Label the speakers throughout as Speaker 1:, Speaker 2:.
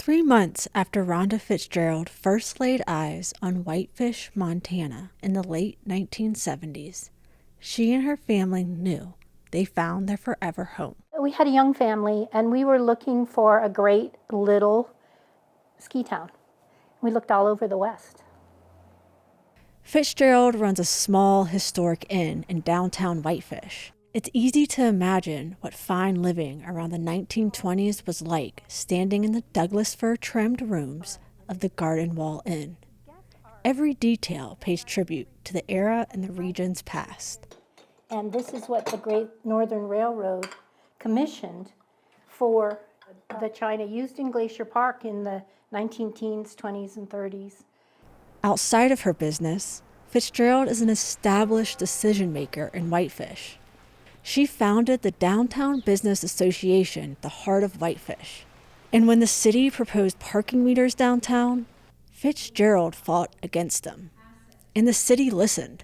Speaker 1: 3 months after Rhonda Fitzgerald first laid eyes on Whitefish, Montana in the late 1970s, she and her family knew they found their forever home.
Speaker 2: We had a young family, and we were looking for a great little ski town. We looked all over the West.
Speaker 1: Fitzgerald runs a small historic inn in downtown Whitefish. It's easy to imagine what fine living around the 1920s was like standing in the Douglas fir-trimmed rooms of the Garden Wall Inn. Every detail pays tribute to the era and the region's past.
Speaker 2: And this is what the Great Northern Railroad commissioned for the China used in Glacier Park in the 19-teens, 20s, and 30s.
Speaker 1: Outside of her business, Fitzgerald is an established decision-maker in Whitefish. She founded the Downtown Business Association, the heart of Whitefish. And when the city proposed parking meters downtown, Fitzgerald fought against them. And the city listened.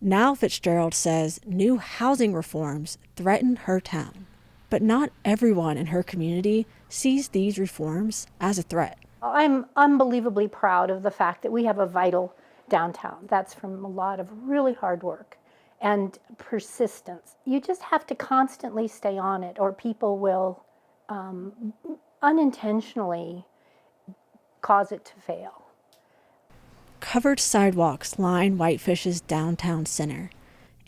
Speaker 1: Now Fitzgerald says new housing reforms threaten her town. But not everyone in her community sees these reforms as a threat.
Speaker 2: I'm unbelievably proud of the fact that we have a vital downtown. That's from a lot of really hard work and persistence. You just have to constantly stay on it, or people will unintentionally cause it to fail.
Speaker 1: Covered sidewalks line Whitefish's downtown center,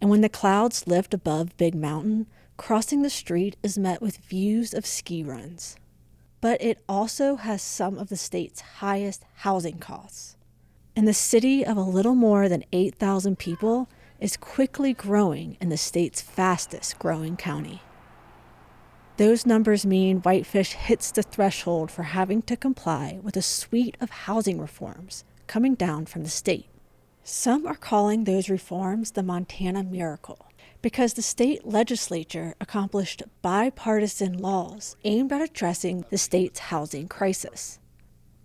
Speaker 1: and when the clouds lift above Big Mountain, crossing the street is met with views of ski runs. But it also has some of the state's highest housing costs. And the city of a little more than 8,000 people is quickly growing in the state's fastest growing county. Those numbers mean Whitefish hits the threshold for having to comply with a suite of housing reforms coming down from the state. Some are calling those reforms the Montana Miracle, because the state legislature accomplished bipartisan laws aimed at addressing the state's housing crisis.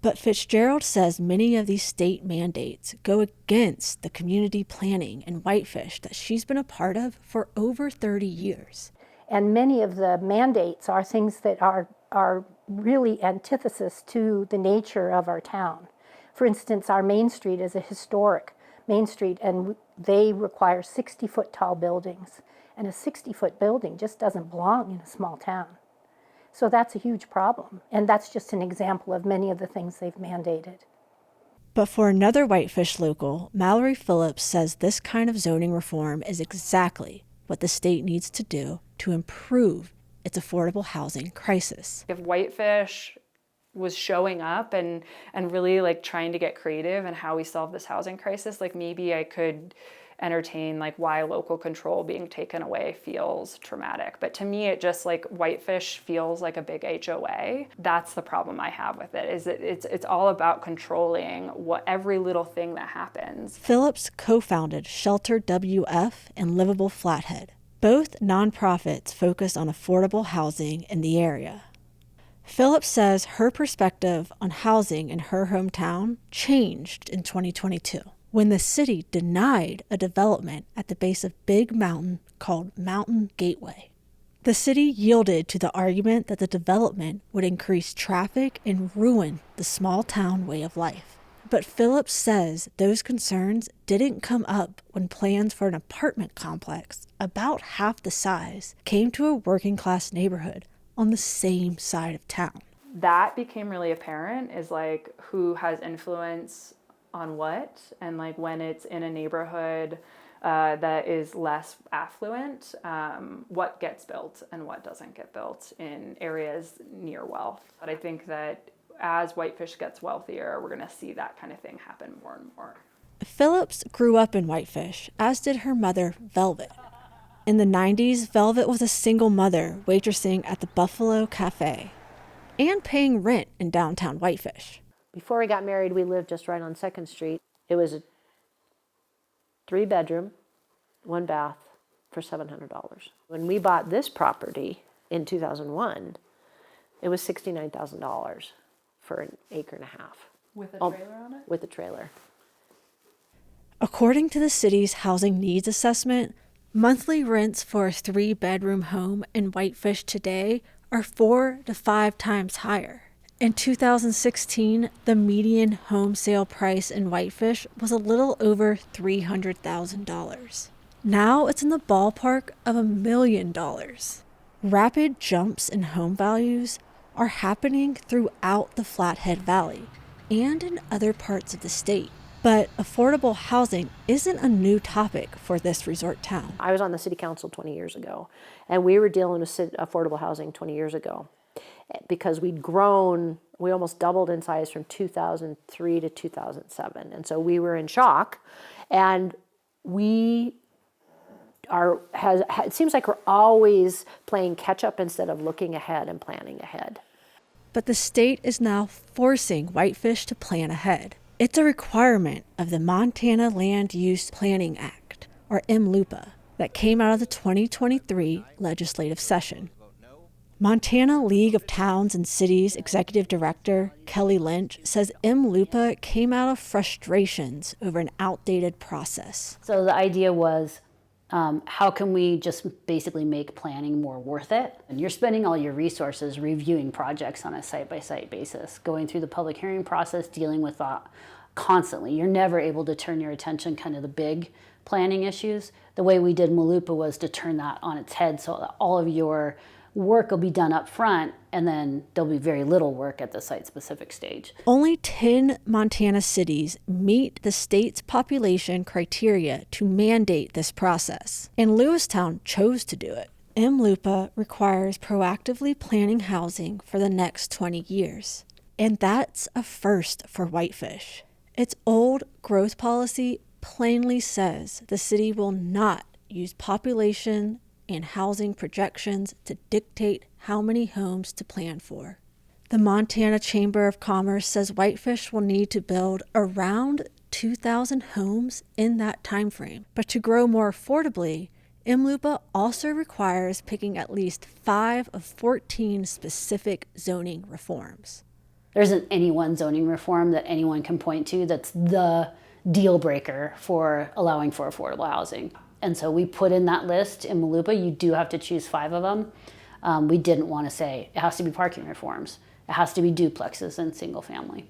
Speaker 1: But Fitzgerald says many of these state mandates go against the community planning in Whitefish that she's been a part of for over 30 years.
Speaker 2: And many of the mandates are things that are really antithesis to the nature of our town. For instance, our Main Street is a historic Main Street, and they require 60-foot tall buildings. And a 60-foot building just doesn't belong in a small town. So that's a huge problem. And that's just an example of many of the things they've mandated.
Speaker 1: But for another Whitefish local, Mallory Phillips says this kind of zoning reform is exactly what the state needs to do to improve its affordable housing crisis.
Speaker 3: If Whitefish was showing up and really like trying to get creative in how we solve this housing crisis, like maybe I could entertain like why local control being taken away feels traumatic. But to me, it just like Whitefish feels like a big HOA. That's the problem I have with it, is that it's all about controlling what every little thing that happens.
Speaker 1: Phillips co-founded Shelter WF and Livable Flathead. Both nonprofits focus on affordable housing in the area. Phillips says her perspective on housing in her hometown changed in 2022 when the city denied a development at the base of Big Mountain called Mountain Gateway. The city yielded to the argument that the development would increase traffic and ruin the small town way of life. But Phillips says those concerns didn't come up when plans for an apartment complex about half the size came to a working class neighborhood on the same side of town.
Speaker 3: That became really apparent, is like who has influence on what, and like when it's in a neighborhood that is less affluent, what gets built and what doesn't get built in areas near wealth. But I think that as Whitefish gets wealthier, we're going to see that kind of thing happen more and more.
Speaker 1: Phillips grew up in Whitefish, as did her mother, Velvet. In the 90s, Velvet was a single mother waitressing at the Buffalo Cafe and paying rent in downtown Whitefish.
Speaker 4: Before we got married, we lived just right on 2nd Street. It was a 3-bedroom, 1 bath for $700. When we bought this property in 2001, it was $69,000 for an acre and a half.
Speaker 3: With a trailer on it?
Speaker 4: With a trailer.
Speaker 1: According to the city's housing needs assessment, monthly rents for a 3-bedroom home in Whitefish today are 4 to 5 times higher. In 2016, the median home sale price in Whitefish was a little over $300,000. Now it's in the ballpark of $1 million. Rapid jumps in home values are happening throughout the Flathead Valley and in other parts of the state. But affordable housing isn't a new topic for this resort town.
Speaker 4: I was on the city council 20 years ago, and we were dealing with affordable housing 20 years ago because we'd grown, we almost doubled in size from 2003 to 2007. And so we were in shock, and it seems like we're always playing catch up instead of looking ahead and planning ahead.
Speaker 1: But the state is now forcing Whitefish to plan ahead. It's a requirement of the Montana Land Use Planning Act, or MLUPA, that came out of the 2023 legislative session. Montana League of Towns and Cities Executive Director Kelly Lynch says MLUPA came out of frustrations over an outdated process.
Speaker 5: So the idea was, how can we just basically make planning more worth it? And you're spending all your resources reviewing projects on a site-by-site basis, going through the public hearing process, dealing with that constantly. You're never able to turn your attention kind of the big planning issues. The way we did MLUPA was to turn that on its head so that all of your work will be done up front, and then there'll be very little work at the site-specific stage.
Speaker 1: Only 10 Montana cities meet the state's population criteria to mandate this process, and Lewistown chose to do it. MLUPA requires proactively planning housing for the next 20 years, and that's a first for Whitefish. Its old growth policy plainly says the city will not use population and housing projections to dictate how many homes to plan for. The Montana Chamber of Commerce says Whitefish will need to build around 2,000 homes in that time frame. But to grow more affordably, MLUPA also requires picking at least 5 of 14 specific zoning reforms.
Speaker 5: There isn't any one zoning reform that anyone can point to that's the deal breaker for allowing for affordable housing. And so we put in that list in MLUPA. You do have to choose 5 of them. We didn't want to say it has to be parking reforms. It has to be duplexes and single family.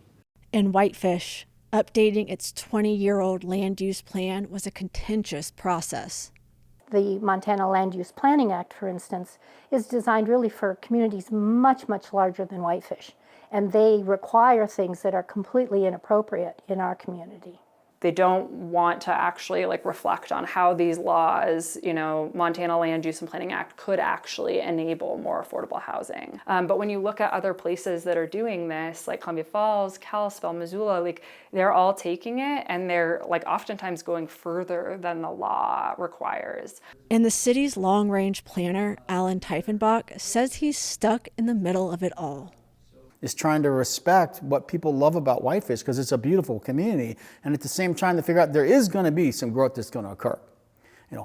Speaker 1: In Whitefish, updating its 20-year-old land use plan was a contentious process.
Speaker 2: The Montana Land Use Planning Act, for instance, is designed really for communities much, much larger than Whitefish. And they require things that are completely inappropriate in our community.
Speaker 3: They don't want to actually reflect on how these laws, Montana Land Use and Planning Act could actually enable more affordable housing. But when you look at other places that are doing this, like Columbia Falls, Kalispell, Missoula, they're all taking it, and they're oftentimes going further than the law requires.
Speaker 1: And the city's long-range planner, Alan Tiefenbach, says he's stuck in the middle of it all.
Speaker 6: Is trying to respect what people love about Whitefish because it's a beautiful community, and at the same time to figure out there is going to be some growth that's going to occur.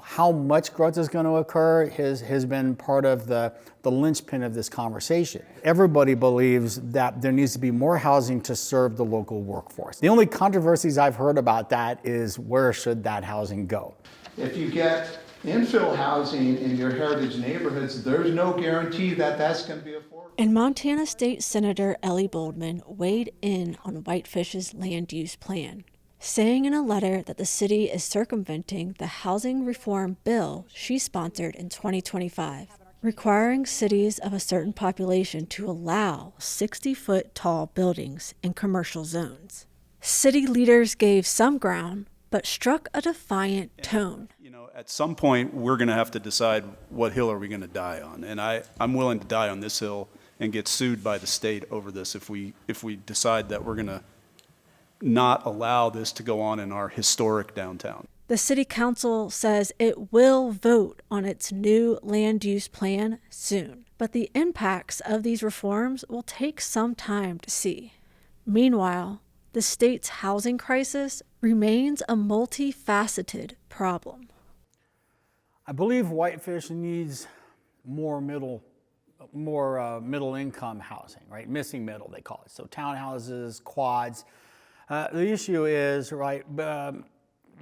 Speaker 6: How much growth is going to occur has been part of the linchpin of this conversation. Everybody believes that there needs to be more housing to serve the local workforce. The only controversies I've heard about that is where should that housing go?
Speaker 7: If you get infill housing in your heritage neighborhoods, there's no guarantee that that's going to be affordable.
Speaker 1: And Montana State Senator Ellie Boldman weighed in on Whitefish's land use plan, saying in a letter that the city is circumventing the housing reform bill she sponsored in 2025, requiring cities of a certain population to allow 60-foot tall buildings in commercial zones. City leaders gave some ground, but struck a defiant tone.
Speaker 8: At some point, we're going to have to decide what hill are we going to die on. And I'm willing to die on this hill and get sued by the state over this if we decide that we're going to not allow this to go on in our historic downtown.
Speaker 1: The city council says it will vote on its new land use plan soon, but the impacts of these reforms will take some time to see. Meanwhile, the state's housing crisis remains a multifaceted problem.
Speaker 6: I believe Whitefish needs more middle income housing, right? Missing middle, they call it. So townhouses, quads. The issue is,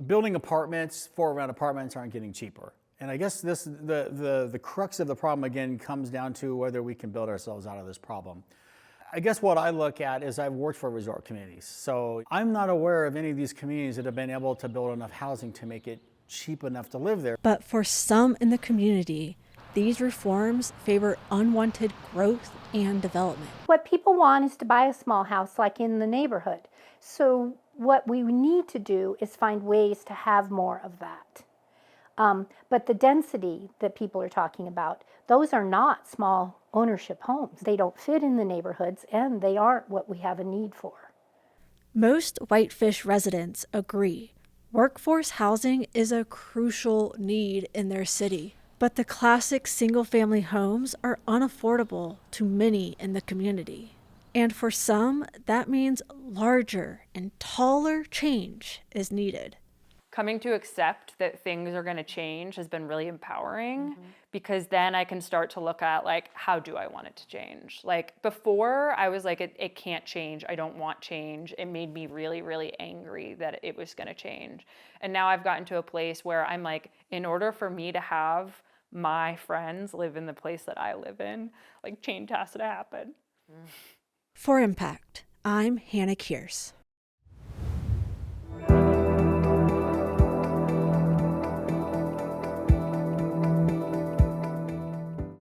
Speaker 6: building apartments, for-rent apartments aren't getting cheaper. And I guess the crux of the problem, again, comes down to whether we can build ourselves out of this problem. I guess what I look at is I've worked for resort communities. So I'm not aware of any of these communities that have been able to build enough housing to make it cheap enough to live there.
Speaker 1: But for some in the community, these reforms favor unwanted growth and development.
Speaker 2: What people want is to buy a small house like in the neighborhood. So what we need to do is find ways to have more of that. But the density that people are talking about, those are not small ownership homes. They don't fit in the neighborhoods, and they aren't what we have a need for.
Speaker 1: Most Whitefish residents agree workforce housing is a crucial need in their city. But the classic single-family homes are unaffordable to many in the community. And for some, that means larger and taller change is needed.
Speaker 3: Coming to accept that things are going to change has been really empowering, because then I can start to look at, like, how do I want it to change? Like, before I was like, it can't change. I don't want change. It made me really, really angry that it was going to change. And now I've gotten to a place where I'm like, in order for me to have my friends live in the place that I live in, like, change has to happen.
Speaker 1: For Impact, I'm Hannah Kearse.